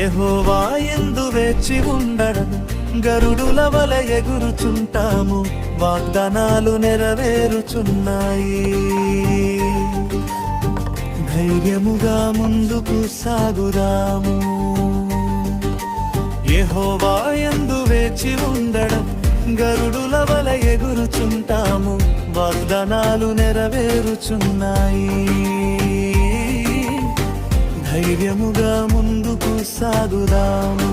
యెహోవా యందు వేచి ఉండడం గరుడుల వలె ఎగురుచుంటాము, వాగ్దానాలు నెరవేరుచున్నాయి. ధైర్యముగా ముందుకు సాగుదాము. యెహోవా యందు వేచి ఉండడం గరుడుల వలె ఎగురుచుంటాము, వాగ్దానాలు నెరవేరుచున్నాయి. ధైర్యముగా ముందుకు సాగుదాము.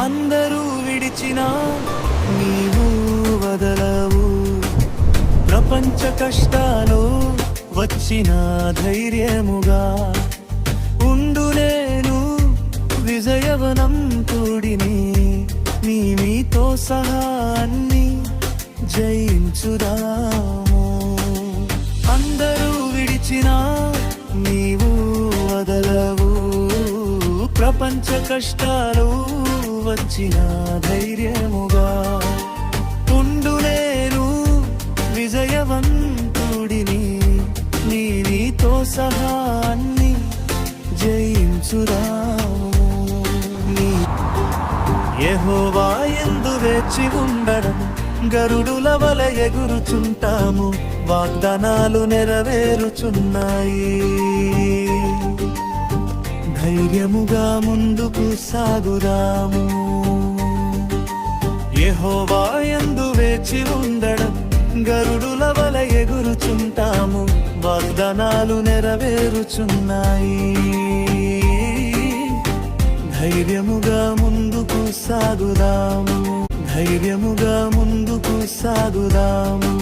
అందరూ విడిచినా నీవు వదలవు, ప్రపంచ కష్టాలు వచ్చిన ధైర్యముగా ఉండు. నేను విజయవనంతుడిని, నీతో సహా అన్ని జయించుదాము. అందరూ విడిచినా నీవు వదలవు, ప్రపంచ కష్టాలు వచ్చిన ధైర్యముగా ఉండు. నేను విజయవంతుడిని, నీతో సహా అన్ని జయించుదాము. యెహోవా యందు వేచి ఉండడం గరుడుల వలె ఎగురుచుంటాము, వాగ్దానాలు నెరవేరుచున్నాయి. ధైర్యముగా ముందుకు సాగుదాము. యెహోవా యందు వేచి ఉండడం గరుడుల వలె ఎగురుచుంటాము, వాగ్దానాలు నెరవేరుచున్నాయి. ధైర్యముగా ముందుకు సాగుదాము. ధైర్యముగా ముందుకు సాగుదాము.